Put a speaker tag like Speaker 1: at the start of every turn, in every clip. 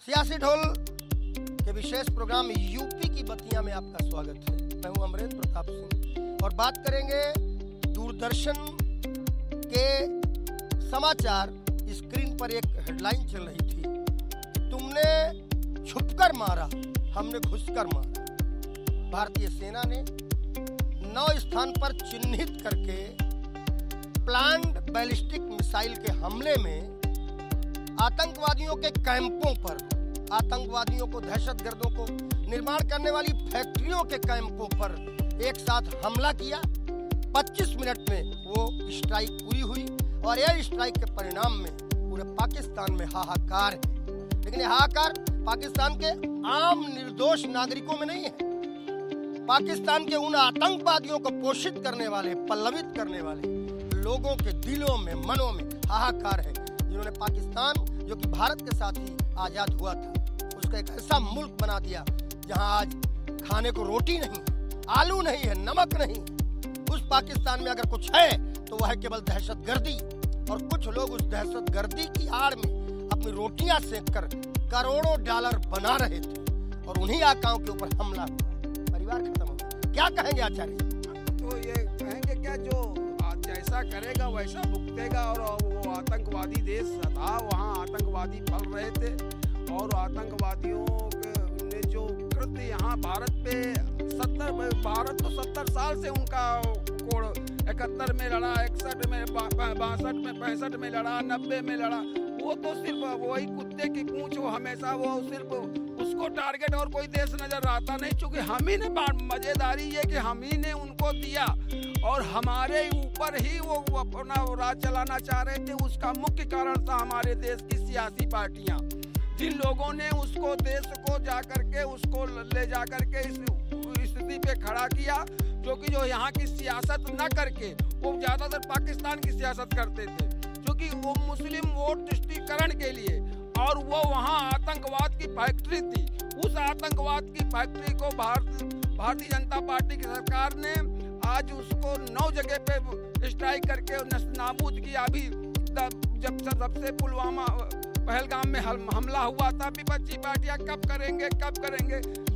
Speaker 1: सियासी ढोल के विशेष प्रोग्राम यूपी की बत्तियां में आपका स्वागत है। मैं हूं अमरेंद्र प्रताप सिंह और बात करेंगे दूरदर्शन के समाचार। स्क्रीन पर एक हेडलाइन चल रही थी कि तुमने छुपकर मारा, हमने घुसकर मारा। भारतीय सेना ने 9 स्थान पर चिन्हित करके प्लान्ड बैलिस्टिक मिसाइल के हमले में आतंकवादियों के कैंपों पर, आतंकवादियों को, दहशतगर्दों को निर्माण करने वाली फैक्ट्रियों के कैंपों पर एक साथ हमला किया। 25 मिनट में वो स्ट्राइक पूरी हुई और एयर स्ट्राइक के परिणाम में पूरे पाकिस्तान में हाहाकार है। लेकिन हाहाकार पाकिस्तान के आम निर्दोष नागरिकों में नहीं है। पाकिस्तान के उन आतंकवादियों को पोषित करने वाले, पल्लवित करने वाले लोगों के दिलों में, मनों में हाहाकार है, जिन्होंने पाकिस्तान, जो कि भारत के साथ ही आजाद हुआ था, उसका एक ऐसा मुल्क बना दिया जहां आज खाने को रोटी नहीं, आलू नहीं है, नमक नहीं। उस पाकिस्तान में अगर कुछ है तो वह है केवल दहशतगर्दी, और कुछ लोग उस दहशतगर्दी की आड़ में अपनी रोटियां सेक कर करोड़ों डॉलर बना रहे थे और उन्हीं आकाओं के ऊपर हमला हुआ, परिवार खत्म हो गया। क्या कहेंगे आचार्य?
Speaker 2: तो ये कहेंगे क्या, जो जैसा करेगा वैसा भुगतेगा। और वो आतंकवादी देश था, वहाँ आतंकवादी पल रहे थे और आतंकवादियों ने जो कृत्य यहाँ भारत तो 70 साल से उनका कोड़, 71 में लड़ा, 61 में, 62 में, 65 में लड़ा, 90 में लड़ा। वो तो सिर्फ वही कुत्ते की पूंछ, वो हमेशा वो सिर्फ उसको टारगेट और कोई देश नजर आता नहीं, क्योंकि हम ही ने, मजेदारी ये कि हम ही ने उनको दिया और हमारे ऊपर ही वो अपना राज चलाना चाह रहे थे। उसका मुख्य कारण था हमारे देश की सियासी पार्टियां, जिन लोगों ने उसको, देश को जाकर के, उसको ले जाकर के इस स्थिति पे खड़ा किया, जो यहाँ की सियासत न करके वो ज्यादातर पाकिस्तान की सियासत करते थे, क्योंकि वो मुस्लिम वोट तुष्टीकरण के लिए, और वो वहाँ आतंकवाद की फैक्ट्री थी। उस आतंकवाद की फैक्ट्री को भारतीय जनता पार्टी की सरकार ने आज उसको 9 जगह पे स्ट्राइक करके नाबूद किया। अभी जब सबसे पुलवामा, पहलगाम में हमला हुआ था, विपक्षी पार्टियां कब करेंगे,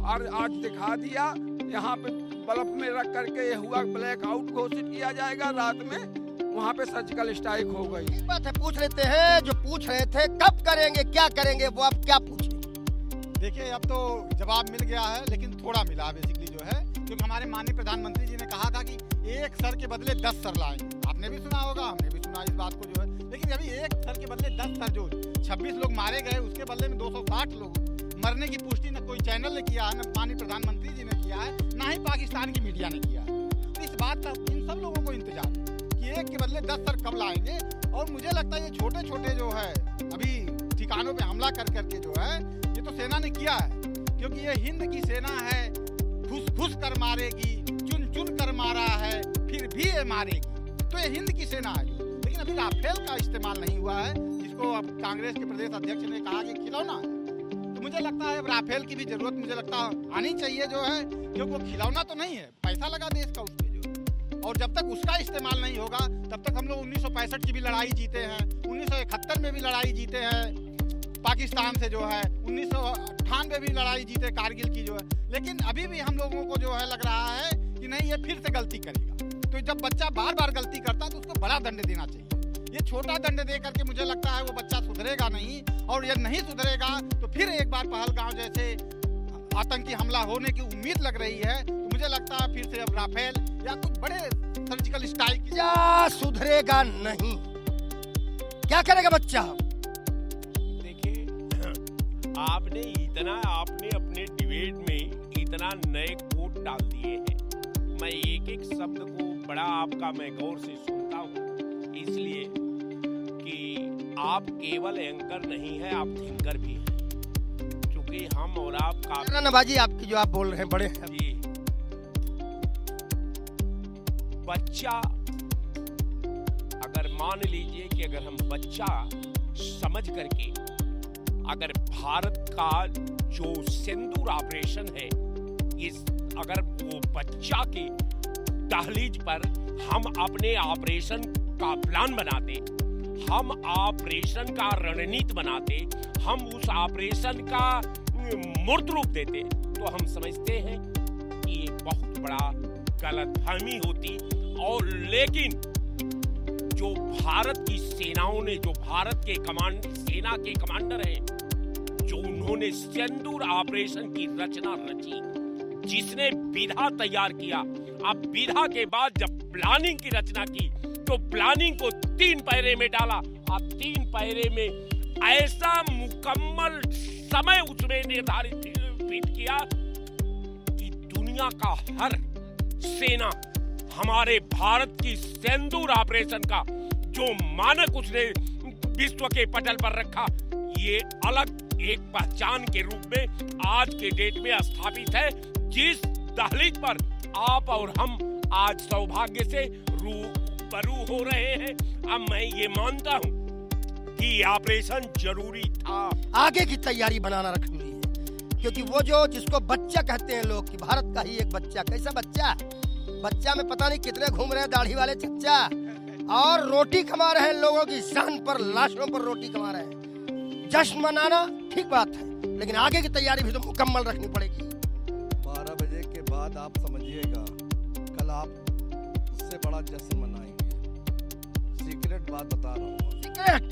Speaker 2: और आज दिखा दिया। यहाँ पे बल्ब में रख करके ये हुआ, ब्लैक आउट घोषित किया जाएगा, रात में वहाँ पे सर्जिकल स्ट्राइक हो गई।
Speaker 1: इस बात है, पूछ लेते हैं जो पूछ रहे थे कब करेंगे, क्या करेंगे, वो आप क्या पूछे?
Speaker 3: देखिए, अब तो जवाब मिल गया है, लेकिन थोड़ा मिला बेसिकली जो है, क्योंकि हमारे माननीय प्रधानमंत्री जी ने कहा था कि एक सर के बदले 10 सर लाएंगे। आपने भी सुना होगा, हमने भी सुना इस बात को जो है। लेकिन अभी एक सर के बदले 10 सर, जो 26 लोग मारे गए, उसके बदले में 260 लोग मरने की पुष्टि न कोई चैनल ने किया है, न माननीय प्रधानमंत्री जी ने किया है, ना ही पाकिस्तान की मीडिया ने किया है। तो इस बात का इन सब लोगों को इंतजार है कि एक के बदले 10 सर कब लाएंगे। और मुझे लगता है ये छोटे छोटे जो है अभी ठिकानों पे हमला कर करके जो है, ये तो सेना ने किया है, क्योंकि ये हिंद की सेना है, घुस कर मारेगी, चुन कर मारा है, फिर भी ये मारेगी। तो ये हिंद की सेना है। लेकिन अभी राफेल का इस्तेमाल नहीं हुआ है, जिसको अब कांग्रेस के प्रदेश अध्यक्ष ने कहा कि खिलौना है। तो मुझे लगता है अब राफेल की भी जरूरत, मुझे लगता है आनी चाहिए जो है, क्योंकि वो खिलौना तो नहीं है, पैसा लगा देश का उस पर जो। और जब तक उसका इस्तेमाल नहीं होगा, तब तक हम लोग 1965 की भी लड़ाई जीते हैं, 1971 में भी लड़ाई जीते हैं पाकिस्तान से जो है, 1998 भी लड़ाई जीते कारगिल की जो है। लेकिन अभी भी हम लोगों को जो है लग रहा है कि नहीं, ये फिर से गलती करेगा। तो जब बच्चा बार बार गलती करता है तो उसको बड़ा दंड देना चाहिए। ये छोटा दंड दे करके मुझे लगता है वो बच्चा सुधरेगा नहीं, और यदि नहीं सुधरेगा तो फिर एक बार पहलगाम जैसे आतंकी हमला होने की उम्मीद लग रही है। तो मुझे लगता है फिर से अब राफेल या कुछ बड़े सर्जिकल स्ट्राइक।
Speaker 1: क्या सुधरेगा नहीं, क्या करेगा बच्चा?
Speaker 4: देखिए, आपने अपने डिबेट में इतना नए कोट डाल दिए हैं। मैं एक एक शब्द को बड़ा आपका मैं गौर से सुनता हूँ, इसलिए कि आप केवल एंकर नहीं है, आप थिंकर भी हैं। चूंकि हम और आप
Speaker 1: नवाजी आपकी जो आप बोल रहे हैं बड़े हैं
Speaker 4: जी। बच्चा, अगर मान लीजिए कि अगर हम बच्चा समझ करके, अगर भारत का जो सिंदूर ऑपरेशन है, इस अगर वो बच्चा की दहलीज पर हम अपने ऑपरेशन का प्लान बनाते हम ऑपरेशन का रणनीति बनाते, हम उस ऑपरेशन का मूर्त रूप देते, तो हम समझते हैं कि ये बहुत बड़ा गलतफहमी होती। और लेकिन जो भारत की सेनाओं ने, जो भारत के सेना के कमांडर हैं, जो उन्होंने सिंदूर ऑपरेशन की रचना रची, जिसने विधा तैयार किया, अब विधा के बाद जब प्लानिंग की रचना की तो प्लानिंग को 3 पैरे में डाला। अब 3 पैरे में ऐसा मुकम्मल समय उसमें निर्धारित फिट किया कि दुनिया का हर सेना हमारे भारत की सिंदूर ऑपरेशन का जो मानक उसने विश्व के पटल पर रखा, ये अलग एक पहचान के रूप में आज के डेट में स्थापित है, जिस दहलीज पर आप और हम आज सौभाग्य से रूबरू हो रहे हैं। अब मैं ये मानता हूँ कि ऑपरेशन जरूरी था।
Speaker 1: आगे की तैयारी बनाना रखनी है, क्योंकि वो जो जिसको बच्चा कहते हैं लोग, कि भारत का ही एक बच्चा, कैसा बच्चा, बच्चा में पता नहीं कितने घूम रहे हैं दाढ़ी वाले चच्चा, और रोटी कमा रहे हैं लोगों की जान पर, लाशों पर रोटी कमा रहे हैं। जश्न मनाना ठीक बात है, लेकिन आगे की तैयारी भी तो मुकम्मल रखनी पड़ेगी।
Speaker 5: 12 बजे के बाद आप समझिएगा, कल आप उससे बड़ा जश्न मनाएंगे। सीक्रेट बात बता रहा हूँ।
Speaker 1: सीक्रेट?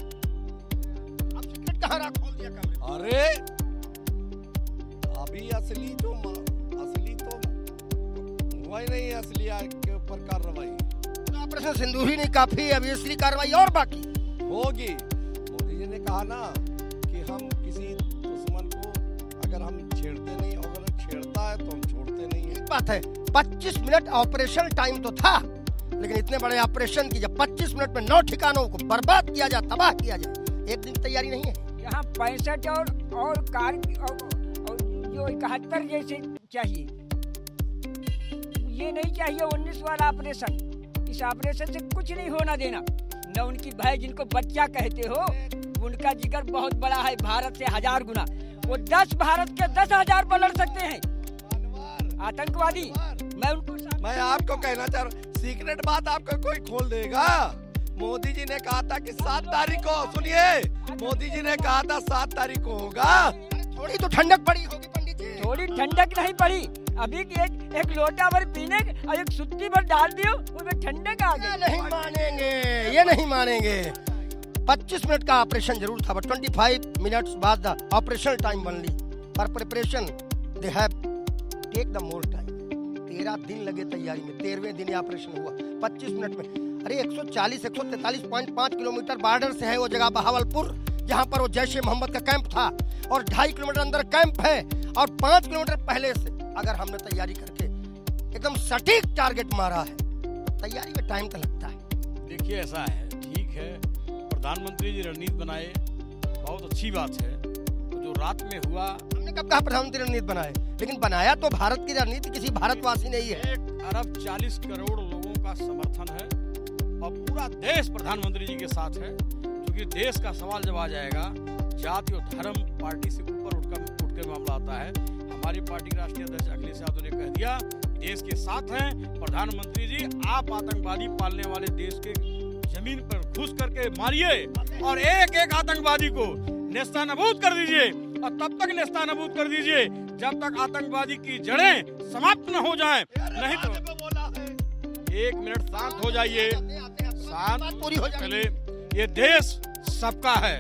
Speaker 1: अब सीक्रेट कहाँ रहा, खोल दिया कमरे।
Speaker 5: अरे अभी असली तो हुआ ही नहीं, असली के ऊपर कार्रवाई।
Speaker 1: ऑपरेशन सिंदूर ही नहीं काफी, अभी असली कार्रवाई और बाकी
Speaker 5: होगी। मोदी जी ने कहा ना कि हम किसी दुश्मन को अगर हम छेड़ते नहीं, अगर छेड़ता है तो हम छोड़ते नहीं है।
Speaker 1: बात है। 25 मिनट ऑपरेशन टाइम तो था, लेकिन इतने बड़े ऑपरेशन की जब 25 मिनट में 9 ठिकानों को बर्बाद किया जाए, तबाह किया जाए, एक दिन की तैयारी नहीं है।
Speaker 6: यहाँ 65 और कार और जो 71 जैसे चाहिए, ये नहीं चाहिए 19 वाला ऑपरेशन। इस ऑपरेशन से कुछ नहीं होना देना। न उनकी भाई जिनको बच्चा कहते हो, उनका जिगर बहुत बड़ा है, भारत से 1000 गुना। वो 10 भारत के 10,000 पर लड़ सकते हैं आतंकवादी।
Speaker 5: मैं आपको कहना चाह रहा हूँ, सीक्रेट बात आपको कोई खोल देगा। मोदी जी ने कहा था कि 7 तारीख को, सुनिए, मोदी जी ने कहा था 7 तारीख को होगा।
Speaker 1: थोड़ी तो ठंडक पड़ी होगी पंडित जी।
Speaker 6: थोड़ी ठंडक नहीं पड़ी, अभी एक लोटा भर पीने और एक सुत्ती भर डाल दियो, उसमें ठंडक आ गई।
Speaker 1: नहीं मानेंगे, ये नहीं मानेंगे। 25 मिनट का ऑपरेशन जरूर था, बट 25 मिनट्स बाद द ऑपरेशन टाइम बन ली। For preparation they have take the more time. 13 दिन लगे तैयारी में, 13वें दिन ऑपरेशन हुआ 25 मिनट में। अरे 143.5 किलोमीटर बॉर्डर से है वो जगह बहावलपुर, जहाँ पर वो जैश ए मोहम्मद का कैंप था, और 2.5 किलोमीटर अंदर कैंप है, और 5 किलोमीटर पहले से अगर हमने तैयारी करके एकदम सटीक टारगेट मारा है, तो तैयारी में टाइम तो लगता है।
Speaker 7: देखिए ऐसा है, ठीक है, प्रधानमंत्री जी रणनीति बनाए, बहुत अच्छी बात है। तो जो रात में हुआ,
Speaker 1: हमने कब कहा प्रधानमंत्री रणनीति बनाए, लेकिन बनाया तो भारत की रणनीति किसी भारतवासी ने ही है।
Speaker 7: 1 अरब 40 करोड़ लोगों का समर्थन है और पूरा देश प्रधानमंत्री जी के साथ है, क्योंकि देश का सवाल जब आ जाएगा, जाति और धर्म पार्टी से ऊपर उठकर मामला आता है। हमारी पार्टी के राष्ट्रीय अध्यक्ष अखिलेश यादव ने कह दिया, देश के साथ हैं प्रधानमंत्री जी, आप आतंकवादी पालने वाले देश के जमीन पर घुस करके मारिए और एक आतंकवादी को नेस्तनाबूद कर दीजिए, और तब तक नेस्तनाबूद कर दीजिए जब तक आतंकवादी की जड़ें समाप्त न हो जाएं। नहीं तो 1 मिनट शांत हो जाइए, शांत
Speaker 1: पूरी हो जाए।
Speaker 7: पहले ये देश सबका है,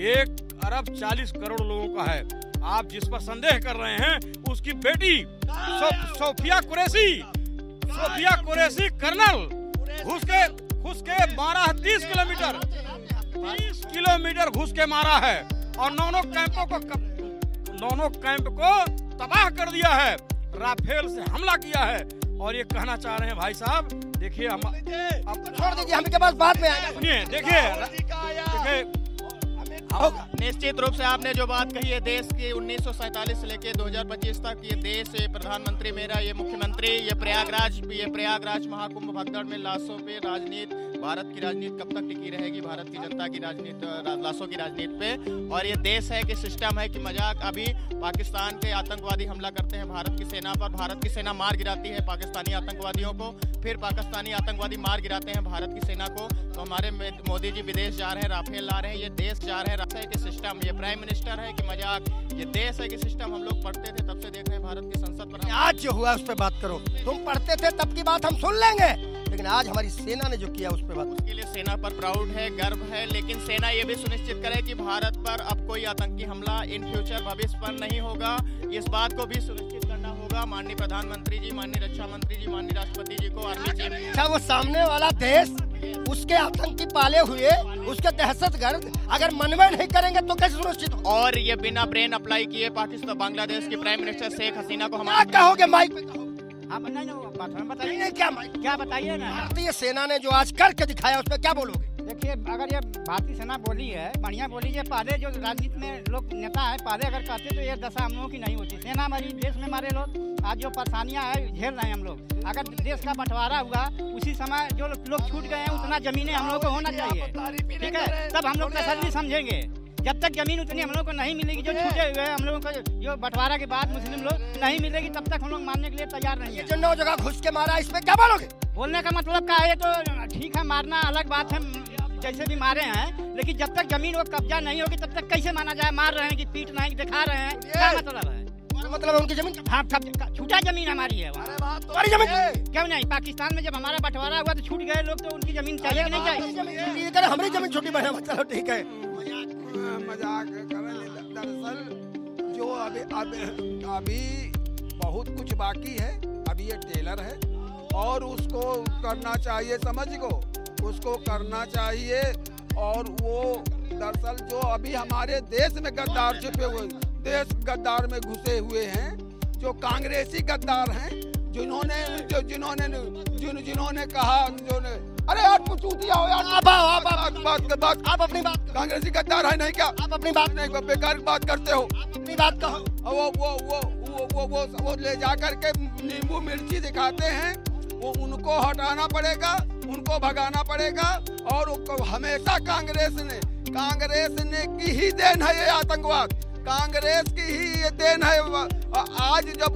Speaker 7: 1 अरब 40 करोड़ लोगों का है। आप जिस पर संदेह कर रहे हैं, उसकी बेटी सोफिया कुरैशी कर्नल घुस के मारा है, 30 किलोमीटर घुस के मारा है, और दोनों कैंप को तबाह कर दिया है, राफेल से हमला किया है। और ये कहना चाह रहे हैं भाई साहब, देखिए हम
Speaker 1: अब छोड़ दीजिए, हम के पास बाद में आएगा।
Speaker 7: सुनिए, देखिए
Speaker 1: होगा।
Speaker 8: निश्चित रूप से आपने जो बात कही है, देश की 1947 से लेकर 2025 तक ये देश, ये प्रधानमंत्री मेरा, ये मुख्यमंत्री, ये प्रयागराज महाकुंभ भगदड़ में लाशों पे राजनीति, भारत की राजनीति कब तक टिकी रहेगी, भारत की जनता की राजनीति, लाशों की राजनीति पे। और ये देश है कि सिस्टम है कि मजाक। अभी पाकिस्तान के आतंकवादी हमला करते हैं भारत की सेना पर, भारत की सेना मार गिराती है पाकिस्तानी आतंकवादियों को, फिर पाकिस्तानी आतंकवादी मार गिराते हैं भारत की सेना को। तो हमारे मोदी जी विदेश जा रहे हैं, राफेल ला रहे हैं, ये देश जा रहे हैं, है कि सिस्टम, ये प्राइम मिनिस्टर है कि मजाक, ये देश है कि सिस्टम। हम लोग पढ़ते थे तब से देख रहे हैं भारत की संसद पर।
Speaker 1: आज जो हुआ उस पर बात करो। तुम पढ़ते थे तब की बात हम सुन लेंगे, लेकिन आज हमारी सेना ने जो किया उस पर बात।
Speaker 8: उसके लिए सेना पर प्राउड है, गर्व है, लेकिन सेना ये भी सुनिश्चित करे कि भारत पर अब कोई आतंकी हमला इन फ्यूचर भविष्य पर नहीं होगा। इस बात को भी सुनिश्चित करना होगा। माननीय प्रधानमंत्री जी, माननीय रक्षा मंत्री जी, माननीय राष्ट्रपति जी को, आर्मी चीफ।
Speaker 1: अच्छा, वो सामने वाला देश, उसके आतंकी पाले हुए, उसके दहशतगर्द अगर मनवे नहीं करेंगे तो कैसे सुनिश्चित हो?
Speaker 8: और ये बिना ब्रेन अप्लाई किए पाकिस्तान, बांग्लादेश की प्राइम मिनिस्टर शेख हसीना को
Speaker 1: क्या कहोगे माइक पे? कहो।
Speaker 6: बताइए
Speaker 1: क्या माइक?
Speaker 6: क्या बताइए ना।
Speaker 1: भारतीय सेना ने जो आज करके दिखाया उस पर क्या बोलोगे?
Speaker 9: देखिए, अगर ये भारतीय सेना बोली है, बढ़िया बोली है। पहले जो राजनीति में लोग नेता है, पहले अगर करते तो ये दशा हम लोगों की नहीं होती। सेना हमारी देश में हमारे लोग आज जो परेशानियां है झेल रहे हैं हम लोग। अगर देश का बंटवारा हुआ उसी समय जो लोग छूट गए हैं, उतना जमीनें हम लोग को होना चाहिए, ठीक है? तब हम लोग तसल्ली समझेंगे। जब तक जमीन उतनी हम लोग को नहीं मिलेगी, जो छूटे हुए हैं हम लोगों को, जो बंटवारा के बाद मुस्लिम लोग नहीं मिलेगी, तब तक हम लोग मानने के लिए तैयार नहीं है।
Speaker 1: जो 9 जगह घुस के मारा, इसमें क्या बोलोगे?
Speaker 9: बोलने का मतलब क्या है, तो ठीक है, मारना अलग बात है, जैसे भी मारे हैं, लेकिन जब तक जमीन वो कब्जा नहीं होगी तब तक कैसे माना जाए? मार रहे हैं कि पीट रहे हैं कि दिखा रहे हैं, क्या मतलब है?
Speaker 1: मतलब उनकी जमीन,
Speaker 9: हाँ, छूटा जमीन हमारी है वहाँ।
Speaker 1: हमारी जमीन
Speaker 9: क्यों नहीं? पाकिस्तान में जब हमारा बंटवारा हुआ तो छूट गए लोग, तो उनकी जमीन चाहिए कि नहीं चाहिए?
Speaker 1: हमारी जमीन छोटी बड़ी, चलो ठीक है।
Speaker 2: मजाक करें। दरअसल जो अभी बहुत कुछ बाकी है। अभी ये टेलर है और उसको करना चाहिए, समझ को उसको करना चाहिए। और वो दरअसल जो अभी हमारे देश में गद्दार छिपे हुए, देश गद्दार में घुसे हुए हैं, जो कांग्रेसी गद्दार हैं, जिन्होंने कहा, अरे यार कुछ चूतिया हो यार, बात आप अपनी बात, कांग्रेसी गद्दार है नहीं क्या? आप अपनी बात नहीं, बेकार बात करते हो, अपनी बात कहो। वो ले जा करके नींबू मिर्ची दिखाते हैं, वो उनको हटाना पड़ेगा, उनको भगाना पड़ेगा। और हमेशा कांग्रेस ने की ही देन है ये आतंकवाद, कांग्रेस की ही ये देन है। आज जब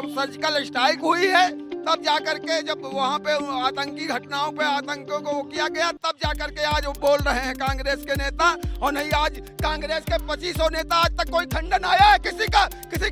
Speaker 2: सर्जिकल स्ट्राइक हुई है, तब जाकर के जब वहाँ पे आतंकी घटनाओं पे आतंकों को किया गया, तब जाकर के आज वो बोल रहे हैं कांग्रेस के नेता। और नहीं, आज कांग्रेस के 2500 नेता, आज तक कोई खंडन आया है किसी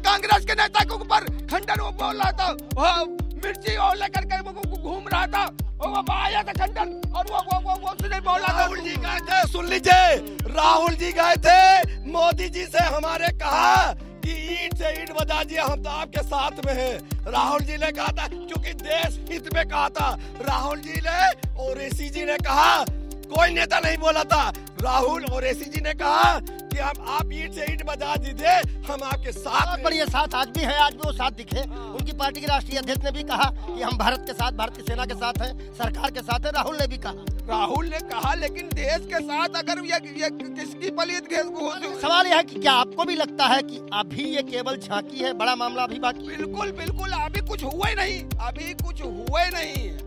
Speaker 2: कांग्रेस के नेता के ऊपर? खंडन वो बोल रहा था, वो मिर्ची और लेकर के वो घूम रहा था, वो आया था खंडन, और वो उसने बोला था।
Speaker 5: राहुल जी गए थे, सुन लीजिए, राहुल जी गए थे, मोदी जी से हमारे कहा कि ईंट से ईंट बजा दिया, हम तो आपके साथ में हैं। राहुल जी ने कहा था, क्योंकि देश हित में कहा था राहुल जी ने, और ओवैसी जी ने कहा, कोई नेता नहीं बोला था, राहुल और ओवैसी जी ने कहा कि आप ईंट से ईंट बजा दीजिए, हम आपके साथ हैं।
Speaker 1: बढ़िया साथ आज भी है, आज भी वो साथ दिखे। उनकी पार्टी के राष्ट्रीय अध्यक्ष ने भी कहा कि हम भारत के साथ, भारत की सेना के साथ हैं, सरकार के साथ है। राहुल ने भी कहा, लेकिन देश के साथ अगर ये किसकी पलियत सवाल यह है कि क्या आपको भी लगता है कि अभी ये केवल झांकी है, बड़ा मामला अभी बाकी?
Speaker 2: बिल्कुल अभी कुछ हुआ ही नहीं,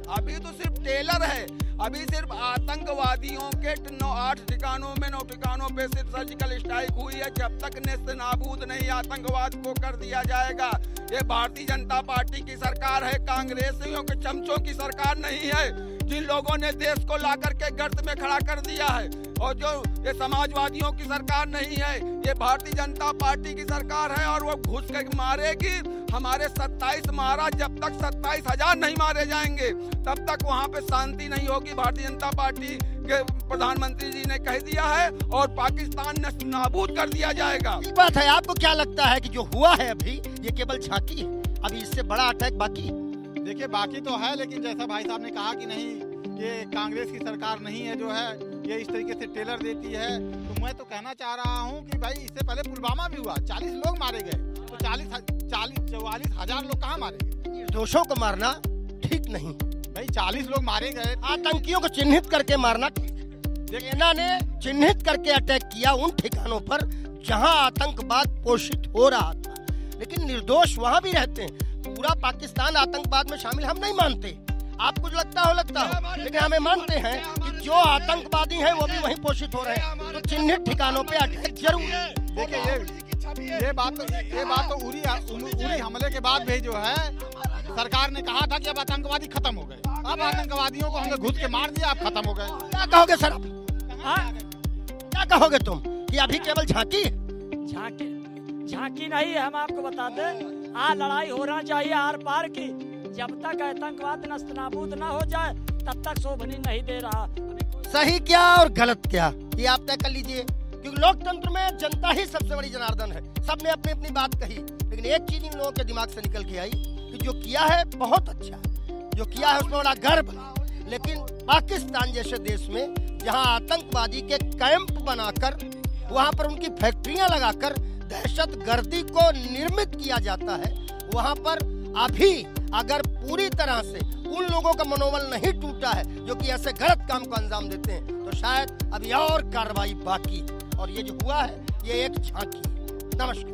Speaker 2: अभी तो सिर्फ टेलर है। अभी सिर्फ आतंकवादियों के 8 ठिकानों में 9 ठिकानों पे सिर्फ सर्जिकल स्ट्राइक हुई है। जब तक नेस्त नाबूद नहीं आतंकवाद को कर दिया जाएगा। ये भारतीय जनता पार्टी की सरकार है, कांग्रेसियों के चमचों की सरकार नहीं है, जिन लोगों ने देश को ला करके गर्त में खड़ा कर दिया है। और जो ये समाजवादियों की सरकार नहीं है, ये भारतीय जनता पार्टी की सरकार है। और वो घुस के मारेगी हमारे 27 महाराज, जब तक 27,000 नहीं मारे जाएंगे तब तक वहाँ पे शांति नहीं होगी। भारतीय जनता पार्टी के प्रधानमंत्री जी ने कह दिया है, और पाकिस्तान ने नाबूद कर दिया जाएगा।
Speaker 1: ये बात है। आपको क्या लगता है कि जो हुआ है अभी ये केवल झांकी है, अभी इससे बड़ा अटैक बाकी?
Speaker 3: देखिए, बाकी तो है, लेकिन जैसा भाई साहब ने कहा कि नहीं, ये कांग्रेस की सरकार नहीं है जो है ये इस तरीके से टेलर देती है। तो मैं तो कहना चाह रहा हूँ कि भाई इससे पहले पुलवामा भी हुआ, 40 लोग मारे गए, तो 44,000 लोग कहाँ मारे गए?
Speaker 1: निर्दोषों को मारना ठीक नहीं
Speaker 3: भाई, 40 लोग मारे गए,
Speaker 1: आतंकियों को चिन्हित करके मारना। सेना ने चिन्हित करके अटैक किया उन ठिकानों पर जहां आतंकवाद पोषित हो रहा था, लेकिन निर्दोष वहां भी रहते हैं। पूरा पाकिस्तान आतंकवाद में शामिल हम नहीं मानते, आपको जो लगता हो, लेकिन हमें मानते हैं कि जो आतंकवादी हैं वो भी वहीं पोषित हो रहे हैं, तो चिन्हित ठिकानों पे अटैक जरूर है।
Speaker 3: देखिए ये बात तो उरी हमले के बाद भी जो है सरकार ने कहा था कि अब आतंकवादी खत्म हो गए, अब आतंकवादियों को हमने घुस के मार दिया, अब खत्म हो गए।
Speaker 1: क्या कहोगे सर, क्या कहोगे तुम कि अभी केवल झांकी है?
Speaker 6: झांकी नहीं है, हम आपको बताते हैं लड़ाई होना चाहिए आर पार की। जब तक आतंकवाद नस्तनाबूद न हो जाए तब तक शोभनी नहीं दे रहा।
Speaker 1: सही क्या और गलत क्या ये आप तय कर लीजिए, क्योंकि लोकतंत्र में जनता ही सबसे बड़ी जनार्दन है। सबने अपनी अपनी बात कही, लेकिन एक चीज इन लोगों के दिमाग से निकल के आई कि जो किया है बहुत अच्छा, जो किया है उसमें बड़ा गर्व है। लेकिन पाकिस्तान जैसे देश में जहां आतंकवादी के कैंप बनाकर वहां पर उनकी फैक्ट्रियां लगाकर दहशतगर्दी को निर्मित किया जाता है, वहां पर अभी अगर पूरी तरह से उन लोगों का मनोबल नहीं टूटा है जो कि ऐसे गलत काम को अंजाम देते हैं, तो शायद अभी और कार्रवाई बाकी, और ये जो हुआ है ये एक झांकी। नमस्कार।